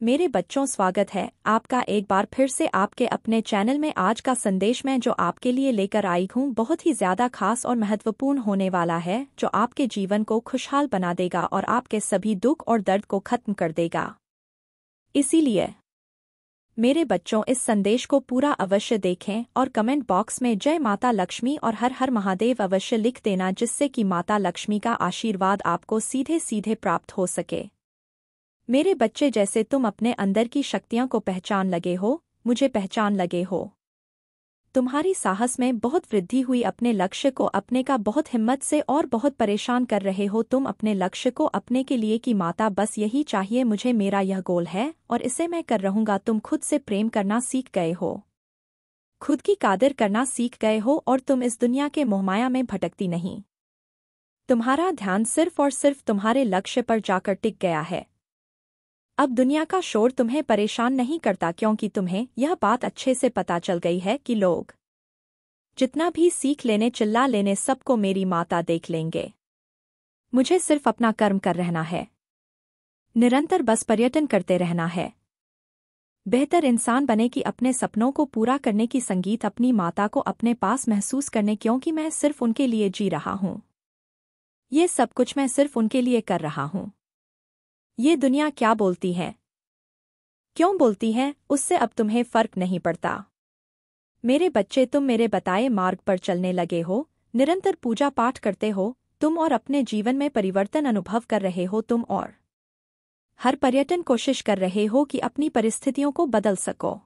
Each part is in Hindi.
मेरे बच्चों, स्वागत है आपका एक बार फिर से आपके अपने चैनल में। आज का संदेश मैं जो आपके लिए लेकर आई हूँ बहुत ही ज्यादा खास और महत्वपूर्ण होने वाला है, जो आपके जीवन को खुशहाल बना देगा और आपके सभी दुख और दर्द को खत्म कर देगा। इसीलिए मेरे बच्चों, इस संदेश को पूरा अवश्य देखें और कमेंट बॉक्स में जय माता लक्ष्मी और हर हर महादेव अवश्य लिख देना, जिससे कि माता लक्ष्मी का आशीर्वाद आपको सीधे सीधे प्राप्त हो सके। मेरे बच्चे, जैसे तुम अपने अंदर की शक्तियों को पहचान लगे हो, मुझे पहचान लगे हो, तुम्हारी साहस में बहुत वृद्धि हुई, अपने लक्ष्य को अपने का बहुत हिम्मत से और बहुत परेशान कर रहे हो तुम अपने लक्ष्य को अपने के लिए कि माता बस यही चाहिए मुझे, मेरा यह गोल है और इसे मैं कर रहूंगा। तुम खुद से प्रेम करना सीख गए हो, खुद की कादर करना सीख गए हो और तुम इस दुनिया के मोहमाया में भटकती नहीं। तुम्हारा ध्यान सिर्फ और सिर्फ तुम्हारे लक्ष्य पर जाकर टिक गया है। अब दुनिया का शोर तुम्हें परेशान नहीं करता, क्योंकि तुम्हें यह बात अच्छे से पता चल गई है कि लोग जितना भी सीख लेने चिल्ला लेने सबको मेरी माता देख लेंगे। मुझे सिर्फ अपना कर्म कर रहना है, निरंतर बस पर्यटन करते रहना है, बेहतर इंसान बने कि अपने सपनों को पूरा करने की संगीत अपनी माता को अपने पास महसूस करने, क्योंकि मैं सिर्फ उनके लिए जी रहा हूँ। ये सब कुछ मैं सिर्फ उनके लिए कर रहा हूँ। ये दुनिया क्या बोलती है, क्यों बोलती है, उससे अब तुम्हें फर्क नहीं पड़ता। मेरे बच्चे, तुम मेरे बताए मार्ग पर चलने लगे हो, निरंतर पूजा पाठ करते हो तुम और अपने जीवन में परिवर्तन अनुभव कर रहे हो तुम, और हर पर्यटन कोशिश कर रहे हो कि अपनी परिस्थितियों को बदल सको।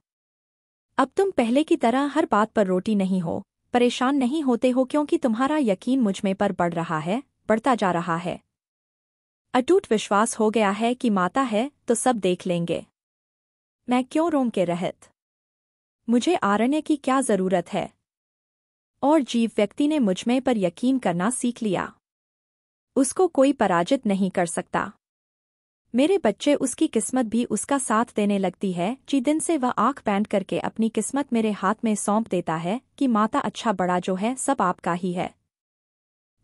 अब तुम पहले की तरह हर बात पर रोटी नहीं हो, परेशान नहीं होते हो, क्योंकि तुम्हारा यकीन मुझ में पर बढ़ रहा है, बढ़ता जा रहा है। अटूट विश्वास हो गया है कि माता है तो सब देख लेंगे। मैं क्यों रोम के रहत, मुझे आरण्य की क्या जरूरत है। और जीव व्यक्ति ने मुझ में पर यकीन करना सीख लिया, उसको कोई पराजित नहीं कर सकता। मेरे बच्चे, उसकी किस्मत भी उसका साथ देने लगती है। जिस दिन से वह आंख बैंड करके अपनी किस्मत मेरे हाथ में सौंप देता है कि माता अच्छा बड़ा जो है सब आपका ही है।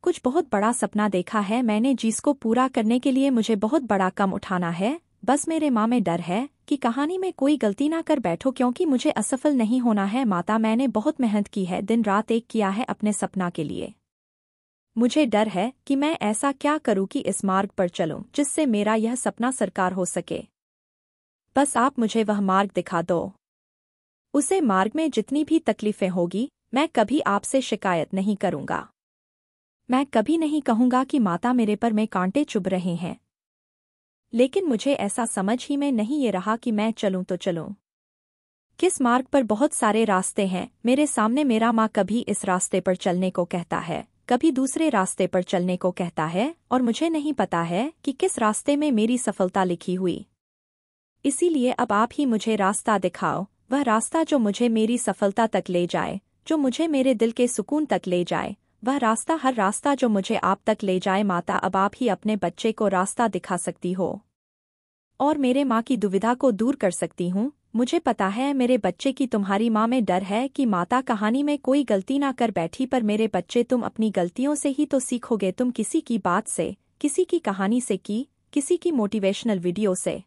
कुछ बहुत बड़ा सपना देखा है मैंने, जिसको पूरा करने के लिए मुझे बहुत बड़ा कम उठाना है। बस मेरे माँ में डर है कि कहानी में कोई गलती ना कर बैठो, क्योंकि मुझे असफल नहीं होना है। माता, मैंने बहुत मेहनत की है, दिन रात एक किया है अपने सपना के लिए। मुझे डर है कि मैं ऐसा क्या करूं कि इस मार्ग पर चलूं जिससे मेरा यह सपना साकार हो सके। बस आप मुझे वह मार्ग दिखा दो। उसे मार्ग में जितनी भी तकलीफें होगी, मैं कभी आपसे शिकायत नहीं करूंगा। मैं कभी नहीं कहूंगा कि माता मेरे पर में कांटे चुभ रहे हैं। लेकिन मुझे ऐसा समझ ही में नहीं ये रहा कि मैं चलूं तो चलूं किस मार्ग पर। बहुत सारे रास्ते हैं मेरे सामने। मेरा माँ कभी इस रास्ते पर चलने को कहता है, कभी दूसरे रास्ते पर चलने को कहता है, और मुझे नहीं पता है कि किस रास्ते में मेरी सफलता लिखी हुई। इसीलिए अब आप ही मुझे रास्ता दिखाओ, वह रास्ता जो मुझे मेरी सफलता तक ले जाए, जो मुझे मेरे दिल के सुकून तक ले जाए, वह रास्ता, हर रास्ता जो मुझे आप तक ले जाए। माता, अब आप ही अपने बच्चे को रास्ता दिखा सकती हो और मेरे माँ की दुविधा को दूर कर सकती हूँ। मुझे पता है मेरे बच्चे की तुम्हारी माँ में डर है कि माता कहानी में कोई गलती ना कर बैठी, पर मेरे बच्चे, तुम अपनी गलतियों से ही तो सीखोगे। तुम किसी की बात से, किसी की कहानी से, किसी की मोटिवेशनल वीडियो से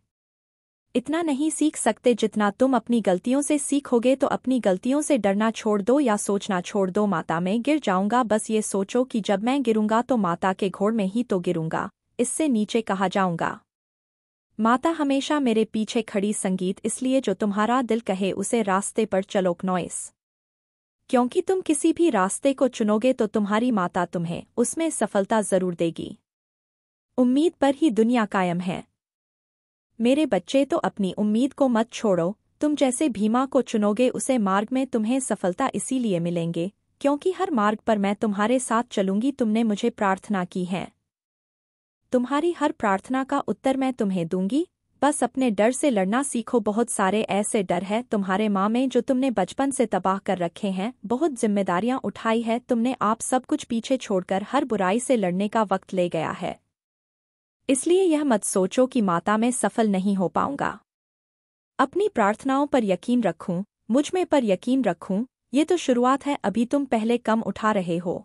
इतना नहीं सीख सकते जितना तुम अपनी गलतियों से सीखोगे। तो अपनी गलतियों से डरना छोड़ दो या सोचना छोड़ दो, माता मैं गिर जाऊंगा। बस ये सोचो कि जब मैं गिरूंगा तो माता के घोड़ में ही तो गिरूंगा, इससे नीचे कहाँ जाऊंगा। माता हमेशा मेरे पीछे खड़ी, संगीत इसलिए जो तुम्हारा दिल कहे उसे रास्ते पर चलो नॉइस, क्योंकि तुम किसी भी रास्ते को चुनोगे तो तुम्हारी माता तुम्हें उसमें सफलता जरूर देगी। उम्मीद पर ही दुनिया कायम है। मेरे बच्चे, तो अपनी उम्मीद को मत छोड़ो। तुम जैसे भीमा को चुनोगे उसे मार्ग में तुम्हें सफलता इसीलिए मिलेंगे क्योंकि हर मार्ग पर मैं तुम्हारे साथ चलूंगी। तुमने मुझे प्रार्थना की है, तुम्हारी हर प्रार्थना का उत्तर मैं तुम्हें दूंगी। बस अपने डर से लड़ना सीखो। बहुत सारे ऐसे डर है तुम्हारे माँ में जो तुमने बचपन से तबाह कर रखे हैं। बहुत जिम्मेदारियां उठाई है तुमने, आप सब कुछ पीछे छोड़कर हर बुराई से लड़ने का वक्त ले गया है। इसलिए यह मत सोचो कि माता मैं सफल नहीं हो पाऊंगा। अपनी प्रार्थनाओं पर यकीन रखूं, मुझ में पर यकीन रखूं, ये तो शुरुआत है। अभी तुम पहले कम उठा रहे हो।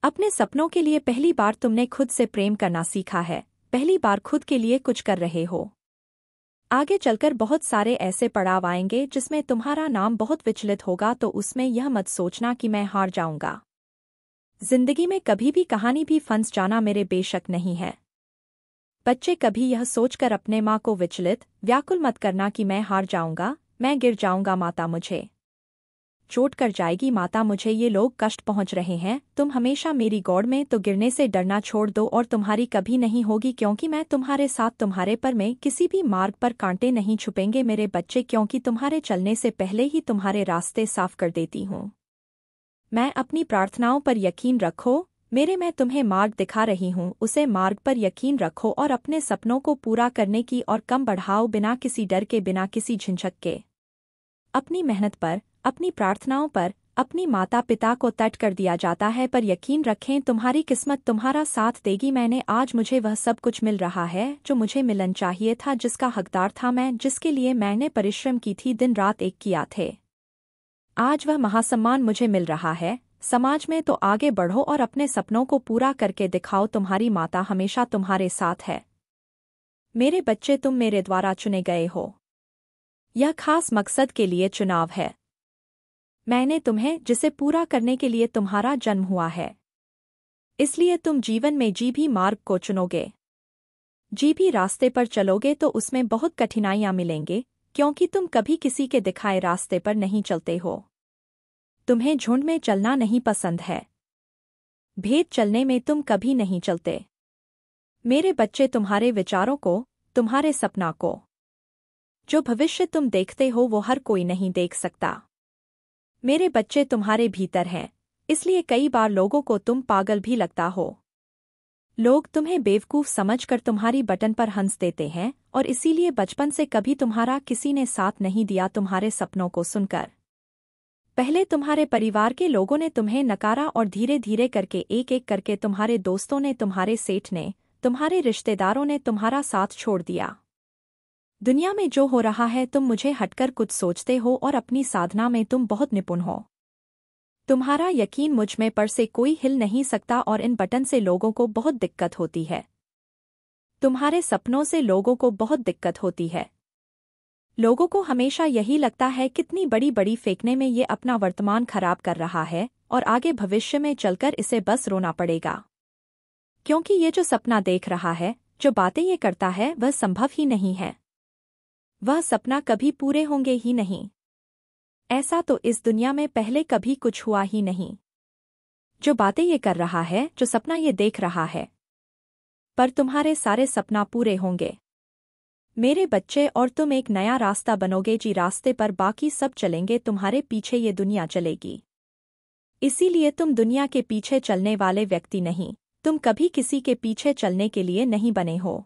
अपने सपनों के लिए पहली बार तुमने खुद से प्रेम करना सीखा है, पहली बार खुद के लिए कुछ कर रहे हो। आगे चलकर बहुत सारे ऐसे पड़ाव आएंगे जिसमें तुम्हारा नाम बहुत विचलित होगा, तो उसमें यह मत सोचना कि मैं हार जाऊंगा। जिंदगी में कभी भी कहानी भी फंस जाना मेरे बेशक नहीं है। बच्चे कभी यह सोचकर अपने माँ को विचलित व्याकुल मत करना कि मैं हार जाऊंगा, मैं गिर जाऊंगा, माता मुझे चोट कर जाएगी, माता मुझे ये लोग कष्ट पहुंच रहे हैं। तुम हमेशा मेरी गौड़ में, तो गिरने से डरना छोड़ दो और तुम्हारी कभी नहीं होगी, क्योंकि मैं तुम्हारे साथ, तुम्हारे पर में किसी भी मार्ग पर कांटे नहीं छुपेंगे मेरे बच्चे, क्योंकि तुम्हारे चलने से पहले ही तुम्हारे रास्ते साफ कर देती हूँ मैं। अपनी प्रार्थनाओं पर यकीन रखो, मेरे मैं तुम्हें मार्ग दिखा रही हूँ, उसे मार्ग पर यकीन रखो और अपने सपनों को पूरा करने की और कम बढ़ाओ, बिना किसी डर के, बिना किसी झिझक के। अपनी मेहनत पर, अपनी प्रार्थनाओं पर, अपनी माता पिता को तट कर दिया जाता है, पर यकीन रखें तुम्हारी किस्मत तुम्हारा साथ देगी। मैंने आज मुझे वह सब कुछ मिल रहा है जो मुझे मिलन चाहिए था, जिसका हकदार था मैं, जिसके लिए मैंने परिश्रम की थी, दिन रात एक किया थे। आज वह महासम्मान मुझे मिल रहा है। समाज में तो आगे बढ़ो और अपने सपनों को पूरा करके दिखाओ, तुम्हारी माता हमेशा तुम्हारे साथ है। मेरे बच्चे, तुम मेरे द्वारा चुने गए हो। यह खास मकसद के लिए चुनाव है मैंने तुम्हें, जिसे पूरा करने के लिए तुम्हारा जन्म हुआ है। इसलिए तुम जीवन में जी भी मार्ग को चुनोगे, जी भी रास्ते पर चलोगे, तो उसमें बहुत कठिनाइयां मिलेंगे, क्योंकि तुम कभी किसी के दिखाए रास्ते पर नहीं चलते हो। तुम्हें झुंड में चलना नहीं पसंद है, भेद चलने में तुम कभी नहीं चलते। मेरे बच्चे, तुम्हारे विचारों को, तुम्हारे सपना को, जो भविष्य तुम देखते हो वो हर कोई नहीं देख सकता। मेरे बच्चे तुम्हारे भीतर हैं, इसलिए कई बार लोगों को तुम पागल भी लगता हो। लोग तुम्हें बेवकूफ समझकर तुम्हारी बटन पर हंस देते हैं, और इसीलिए बचपन से कभी तुम्हारा किसी ने साथ नहीं दिया तुम्हारे सपनों को सुनकर। पहले तुम्हारे परिवार के लोगों ने तुम्हें नकारा और धीरे धीरे करके एक एक करके तुम्हारे दोस्तों ने, तुम्हारे सेठ ने, तुम्हारे रिश्तेदारों ने तुम्हारा साथ छोड़ दिया। दुनिया में जो हो रहा है, तुम मुझे हटकर कुछ सोचते हो और अपनी साधना में तुम बहुत निपुण हो। तुम्हारा यकीन मुझ में पर से कोई हिल नहीं सकता, और इन बटन से लोगों को बहुत दिक्कत होती है। तुम्हारे सपनों से लोगों को बहुत दिक्कत होती है। लोगों को हमेशा यही लगता है कितनी बड़ी बड़ी फेंकने में ये अपना वर्तमान खराब कर रहा है, और आगे भविष्य में चलकर इसे बस रोना पड़ेगा, क्योंकि ये जो सपना देख रहा है, जो बातें ये करता है, वह संभव ही नहीं है। वह सपना कभी पूरे होंगे ही नहीं। ऐसा तो इस दुनिया में पहले कभी कुछ हुआ ही नहीं। जो बातें ये कर रहा है, जो सपना ये देख रहा है, पर तुम्हारे सारे सपना पूरे होंगे मेरे बच्चे, और तुम एक नया रास्ता बनोगे, जी रास्ते पर बाकी सब चलेंगे, तुम्हारे पीछे ये दुनिया चलेगी। इसीलिए तुम दुनिया के पीछे चलने वाले व्यक्ति नहीं, तुम कभी किसी के पीछे चलने के लिए नहीं बने हो।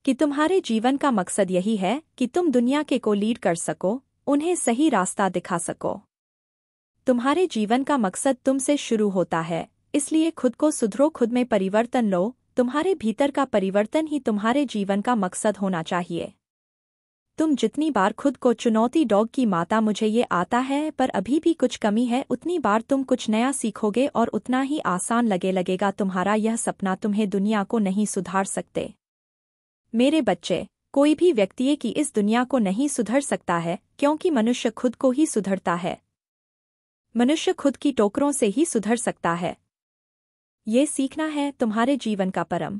कि तुम्हारे जीवन का मकसद यही है कि तुम दुनिया के को लीड कर सको, उन्हें सही रास्ता दिखा सको। तुम्हारे जीवन का मकसद तुमसे शुरू होता है, इसलिए खुद को सुधरो, खुद में परिवर्तन लो। तुम्हारे भीतर का परिवर्तन ही तुम्हारे जीवन का मकसद होना चाहिए। तुम जितनी बार खुद को चुनौती डॉग की माता मुझे ये आता है पर अभी भी कुछ कमी है, उतनी बार तुम कुछ नया सीखोगे और उतना ही आसान लगेगा तुम्हारा यह सपना। तुम्हें दुनिया को नहीं सुधार सकते मेरे बच्चे, कोई भी व्यक्ति की इस दुनिया को नहीं सुधर सकता है, क्योंकि मनुष्य खुद को ही सुधरता है। मनुष्य खुद की टोकरों से ही सुधर सकता है। ये सीखना है तुम्हारे जीवन का परम।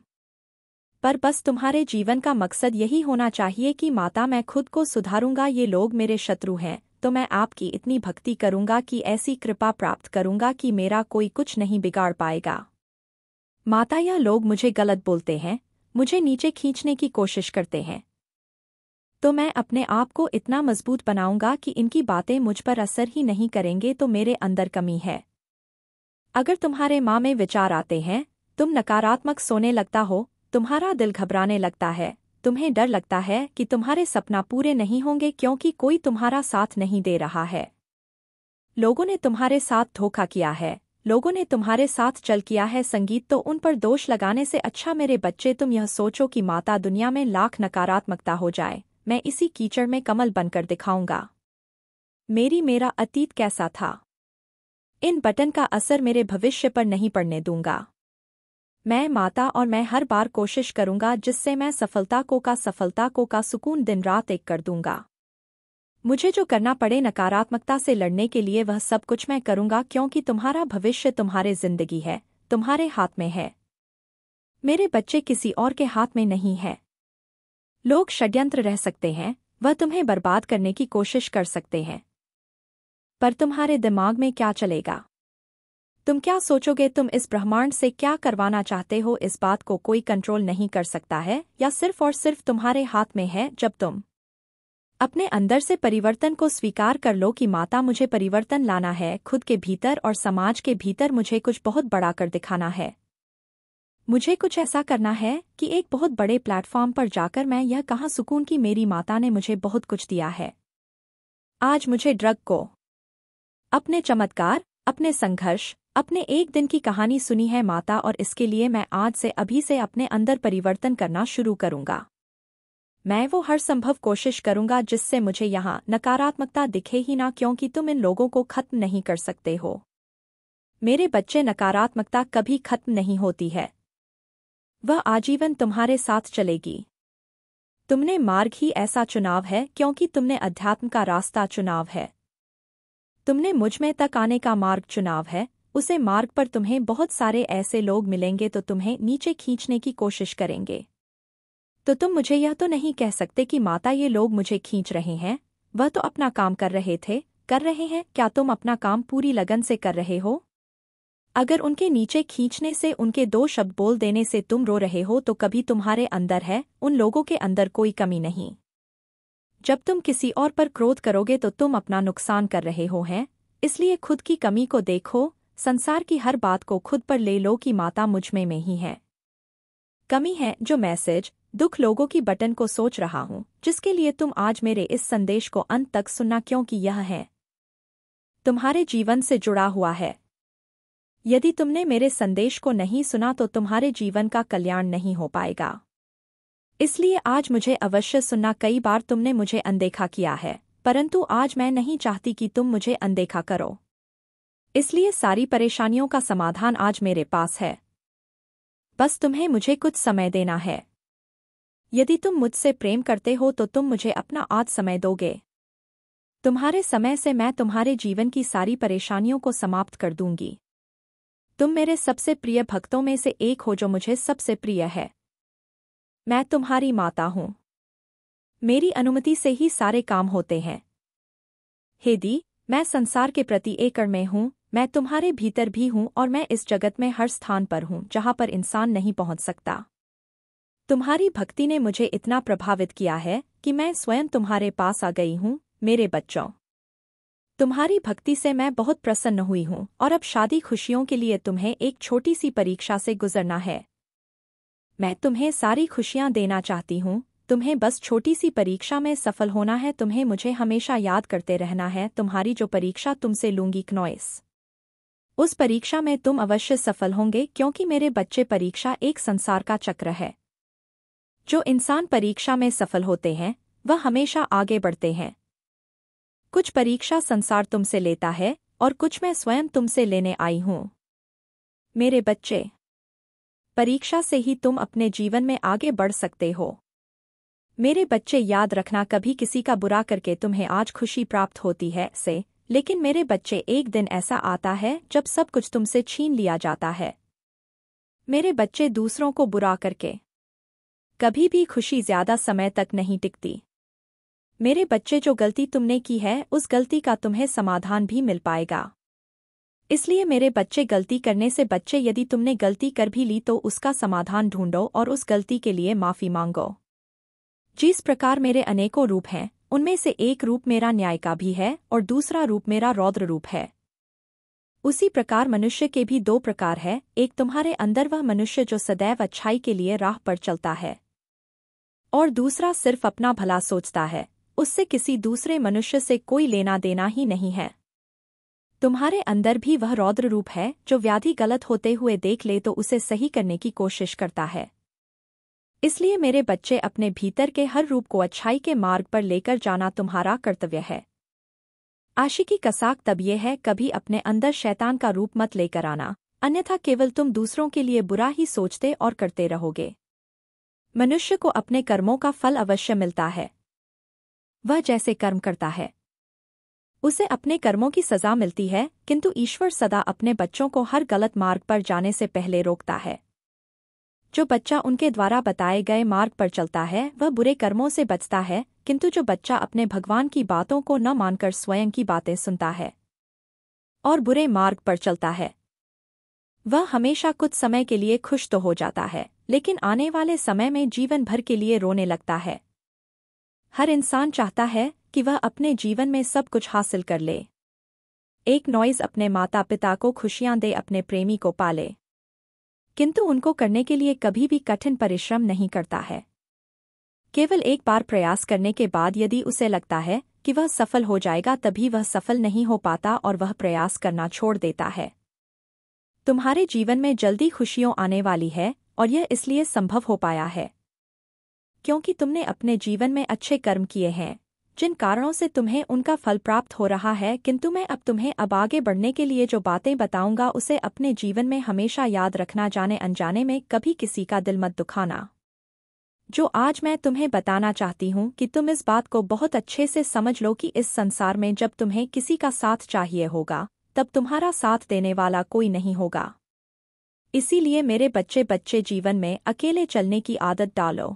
पर बस तुम्हारे जीवन का मकसद यही होना चाहिए कि माता मैं खुद को सुधारूंगा, ये लोग मेरे शत्रु हैं, तो मैं आपकी इतनी भक्ति करूंगा कि ऐसी कृपा प्राप्त करूंगा कि मेरा कोई कुछ नहीं बिगाड़ पाएगा। माता, यह लोग मुझे गलत बोलते हैं, मुझे नीचे खींचने की कोशिश करते हैं, तो मैं अपने आप को इतना मजबूत बनाऊंगा कि इनकी बातें मुझ पर असर ही नहीं करेंगे। तो मेरे अंदर कमी है। अगर तुम्हारे माँ में विचार आते हैं, तुम नकारात्मक सोने लगता हो, तुम्हारा दिल घबराने लगता है, तुम्हें डर लगता है कि तुम्हारे सपना पूरे नहीं होंगे क्योंकि कोई तुम्हारा साथ नहीं दे रहा है। लोगों ने तुम्हारे साथ धोखा किया है, लोगों ने तुम्हारे साथ चल किया है संगीत, तो उन पर दोष लगाने से अच्छा मेरे बच्चे तुम यह सोचो कि माता दुनिया में लाख नकारात्मकता हो जाए, मैं इसी कीचड़ में कमल बनकर दिखाऊंगा। मेरा अतीत कैसा था, इन बटन का असर मेरे भविष्य पर नहीं पड़ने दूंगा। मैं माता और मैं हर बार कोशिश करूंगा जिससे मैं सफलता को का सुकून दिन रात एक कर दूंगा। मुझे जो करना पड़े नकारात्मकता से लड़ने के लिए वह सब कुछ मैं करूंगा, क्योंकि तुम्हारा भविष्य तुम्हारे जिंदगी है, तुम्हारे हाथ में है। मेरे बच्चे किसी और के हाथ में नहीं है। लोग षड्यंत्र रह सकते हैं, वह तुम्हें बर्बाद करने की कोशिश कर सकते हैं, पर तुम्हारे दिमाग में क्या चलेगा? तुम क्या सोचोगे? तुम इस ब्रह्मांड से क्या करवाना चाहते हो? इस बात को कोई कंट्रोल नहीं कर सकता है, या सिर्फ और सिर्फ तुम्हारे हाथ में है। जब तुम अपने अंदर से परिवर्तन को स्वीकार कर लो कि माता मुझे परिवर्तन लाना है, खुद के भीतर और समाज के भीतर मुझे कुछ बहुत बड़ा कर दिखाना है। मुझे कुछ ऐसा करना है कि एक बहुत बड़े प्लेटफॉर्म पर जाकर मैं यह कहाँ सुकून कि मेरी माता ने मुझे बहुत कुछ दिया है। आज मुझे ड्रग को, अपने चमत्कार, अपने संघर्ष, अपने एक दिन की कहानी सुनी है माता, और इसके लिए मैं आज से अभी से अपने अंदर परिवर्तन करना शुरू करूंगा। मैं वो हर संभव कोशिश करूंगा जिससे मुझे यहाँ नकारात्मकता दिखे ही ना, क्योंकि तुम इन लोगों को खत्म नहीं कर सकते हो। मेरे बच्चे, नकारात्मकता कभी खत्म नहीं होती है, वह आजीवन तुम्हारे साथ चलेगी। तुमने मार्ग ही ऐसा चुनाव है, क्योंकि तुमने अध्यात्म का रास्ता चुनाव है। तुमने मुझ में तक आने का मार्ग चुनाव है। उसे मार्ग पर तुम्हें बहुत सारे ऐसे लोग मिलेंगे तो तुम्हें नीचे खींचने की कोशिश करेंगे। तो तुम मुझे यह तो नहीं कह सकते कि माता ये लोग मुझे खींच रहे हैं, वह तो अपना काम कर रहे हैं। क्या तुम अपना काम पूरी लगन से कर रहे हो? अगर उनके नीचे खींचने से, उनके दो शब्द बोल देने से तुम रो रहे हो, तो कभी तुम्हारे अंदर है, उन लोगों के अंदर कोई कमी नहीं। जब तुम किसी और पर क्रोध करोगे तो तुम अपना नुकसान कर रहे हो हैं। इसलिए खुद की कमी को देखो, संसार की हर बात को खुद पर ले लो कि माता मुझ में ही है कमी है। जो मैसेज दुख लोगों की बटन को सोच रहा हूँ, जिसके लिए तुम आज मेरे इस संदेश को अंत तक सुनना, क्योंकि यह है तुम्हारे जीवन से जुड़ा हुआ है। यदि तुमने मेरे संदेश को नहीं सुना तो तुम्हारे जीवन का कल्याण नहीं हो पाएगा। इसलिए आज मुझे अवश्य सुनना। कई बार तुमने मुझे अनदेखा किया है, परंतु आज मैं नहीं चाहती कि तुम मुझे अनदेखा करो। इसलिए सारी परेशानियों का समाधान आज मेरे पास है। बस तुम्हें मुझे कुछ समय देना है। यदि तुम मुझसे प्रेम करते हो तो तुम मुझे अपना आज समय दोगे। तुम्हारे समय से मैं तुम्हारे जीवन की सारी परेशानियों को समाप्त कर दूंगी। तुम मेरे सबसे प्रिय भक्तों में से एक हो, जो मुझे सबसे प्रिय है। मैं तुम्हारी माता हूँ। मेरी अनुमति से ही सारे काम होते हैं। हे दी, मैं संसार के प्रति एकड़ में हूँ। मैं तुम्हारे भीतर भी हूँ, और मैं इस जगत में हर स्थान पर हूँ जहाँ पर इंसान नहीं पहुँच सकता। तुम्हारी भक्ति ने मुझे इतना प्रभावित किया है कि मैं स्वयं तुम्हारे पास आ गई हूँ। मेरे बच्चों, तुम्हारी भक्ति से मैं बहुत प्रसन्न हुई हूँ, और अब शादी खुशियों के लिए तुम्हें एक छोटी सी परीक्षा से गुजरना है। मैं तुम्हें सारी खुशियाँ देना चाहती हूँ, तुम्हें बस छोटी सी परीक्षा में सफल होना है। तुम्हें मुझे हमेशा याद करते रहना है। तुम्हारी जो परीक्षा तुमसे लूंगी क्नॉइस, उस परीक्षा में तुम अवश्य सफल होंगे, क्योंकि मेरे बच्चे, परीक्षा एक संसार का चक्र है। जो इंसान परीक्षा में सफल होते हैं वह हमेशा आगे बढ़ते हैं। कुछ परीक्षा संसार तुमसे लेता है, और कुछ मैं स्वयं तुमसे लेने आई हूँ। मेरे बच्चे, परीक्षा से ही तुम अपने जीवन में आगे बढ़ सकते हो। मेरे बच्चे, याद रखना, कभी किसी का बुरा करके तुम्हें आज खुशी प्राप्त होती है से, लेकिन मेरे बच्चे, एक दिन ऐसा आता है जब सब कुछ तुमसे छीन लिया जाता है। मेरे बच्चे, दूसरों को बुरा करके कभी भी खुशी ज्यादा समय तक नहीं टिकती। मेरे बच्चे, जो गलती तुमने की है उस गलती का तुम्हें समाधान भी मिल पाएगा। इसलिए मेरे बच्चे, गलती करने से बच्चे, यदि तुमने गलती कर भी ली तो उसका समाधान ढूंढो और उस गलती के लिए माफी मांगो। जिस प्रकार मेरे अनेकों रूप हैं, उनमें से एक रूप मेरा न्याय का भी है और दूसरा रूप मेरा रौद्र रूप है। उसी प्रकार मनुष्य के भी दो प्रकार है। एक तुम्हारे अंदर वह मनुष्य जो सदैव अच्छाई के लिए राह पर चलता है, और दूसरा सिर्फ अपना भला सोचता है। उससे किसी दूसरे मनुष्य से कोई लेना देना ही नहीं है। तुम्हारे अंदर भी वह रौद्र रूप है जो व्याधि गलत होते हुए देख ले तो उसे सही करने की कोशिश करता है। इसलिए मेरे बच्चे, अपने भीतर के हर रूप को अच्छाई के मार्ग पर लेकर जाना तुम्हारा कर्तव्य है। आशिकी का साक तब यह है, कभी अपने अंदर शैतान का रूप मत लेकर आना। अन्यथा केवल तुम दूसरों के लिए बुरा ही सोचते और करते रहोगे। मनुष्य को अपने कर्मों का फल अवश्य मिलता है। वह जैसे कर्म करता है उसे अपने कर्मों की सजा मिलती है, किंतु ईश्वर सदा अपने बच्चों को हर गलत मार्ग पर जाने से पहले रोकता है। जो बच्चा उनके द्वारा बताए गए मार्ग पर चलता है वह बुरे कर्मों से बचता है, किंतु जो बच्चा अपने भगवान की बातों को न मानकर स्वयं की बातें सुनता है और बुरे मार्ग पर चलता है वह हमेशा कुछ समय के लिए खुश तो हो जाता है, लेकिन आने वाले समय में जीवन भर के लिए रोने लगता है। हर इंसान चाहता है कि वह अपने जीवन में सब कुछ हासिल कर ले। एक नॉइज़ अपने माता पिता को खुशियां दे, अपने प्रेमी को पाले, किंतु उनको करने के लिए कभी भी कठिन परिश्रम नहीं करता है। केवल एक बार प्रयास करने के बाद यदि उसे लगता है कि वह सफल हो जाएगा, तभी वह सफल नहीं हो पाता और वह प्रयास करना छोड़ देता है। तुम्हारे जीवन में जल्दी खुशियां आने वाली है और यह इसलिए संभव हो पाया है क्योंकि तुमने अपने जीवन में अच्छे कर्म किए हैं, जिन कारणों से तुम्हें उनका फल प्राप्त हो रहा है। किंतु मैं अब आगे बढ़ने के लिए जो बातें बताऊंगा उसे अपने जीवन में हमेशा याद रखना, जाने अनजाने में कभी किसी का दिल मत दुखाना। जो आज मैं तुम्हें बताना चाहती हूँ कि तुम इस बात को बहुत अच्छे से समझ लो कि इस संसार में जब तुम्हें किसी का साथ चाहिए होगा तब तुम्हारा साथ देने वाला कोई नहीं होगा। इसीलिए मेरे बच्चे जीवन में अकेले चलने की आदत डालो।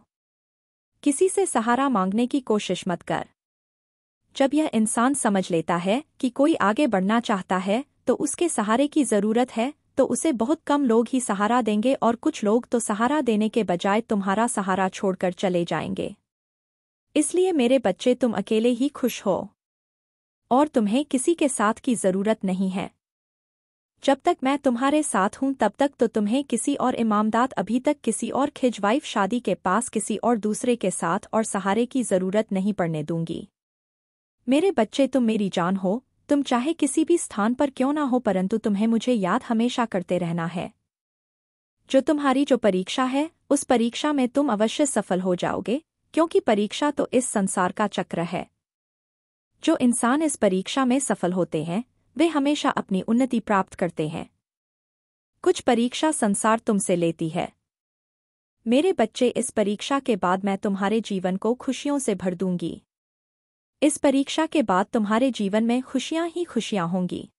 किसी से सहारा मांगने की कोशिश मत कर। जब यह इंसान समझ लेता है कि कोई आगे बढ़ना चाहता है तो उसके सहारे की जरूरत है, तो उसे बहुत कम लोग ही सहारा देंगे और कुछ लोग तो सहारा देने के बजाय तुम्हारा सहारा छोड़कर चले जाएंगे। इसलिए मेरे बच्चे, तुम अकेले ही खुश हो और तुम्हें किसी के साथ की जरूरत नहीं है। जब तक मैं तुम्हारे साथ हूं तब तक तो तुम्हें किसी और इमामदाद, अभी तक किसी और खिजवाइफ शादी के पास किसी और दूसरे के साथ और सहारे की जरूरत नहीं पड़ने दूंगी। मेरे बच्चे, तुम मेरी जान हो। तुम चाहे किसी भी स्थान पर क्यों ना हो, परंतु तुम्हें मुझे याद हमेशा करते रहना है। जो परीक्षा है उस परीक्षा में तुम अवश्य सफल हो जाओगे, क्योंकि परीक्षा तो इस संसार का चक्र है। जो इंसान इस परीक्षा में सफल होते हैं वे हमेशा अपनी उन्नति प्राप्त करते हैं। कुछ परीक्षा संसार तुमसे लेती है। मेरे बच्चे, इस परीक्षा के बाद मैं तुम्हारे जीवन को खुशियों से भर दूंगी। इस परीक्षा के बाद तुम्हारे जीवन में खुशियां ही खुशियां होंगी।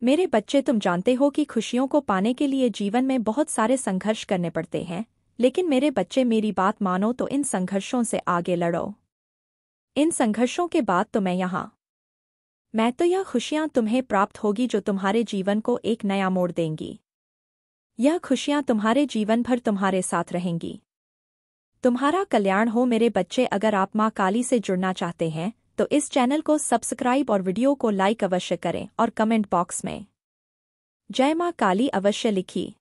मेरे बच्चे, तुम जानते हो कि खुशियों को पाने के लिए जीवन में बहुत सारे संघर्ष करने पड़ते हैं, लेकिन मेरे बच्चे मेरी बात मानो तो इन संघर्षों से आगे लड़ो। इन संघर्षों के बाद तो मैं तो यह खुशियां तुम्हें प्राप्त होगी जो तुम्हारे जीवन को एक नया मोड़ देंगी। यह खुशियां तुम्हारे जीवन भर तुम्हारे साथ रहेंगी। तुम्हारा कल्याण हो मेरे बच्चे। अगर आप माँ काली से जुड़ना चाहते हैं तो इस चैनल को सब्सक्राइब और वीडियो को लाइक अवश्य करें और कमेंट बॉक्स में जय माँ काली अवश्य लिखिए।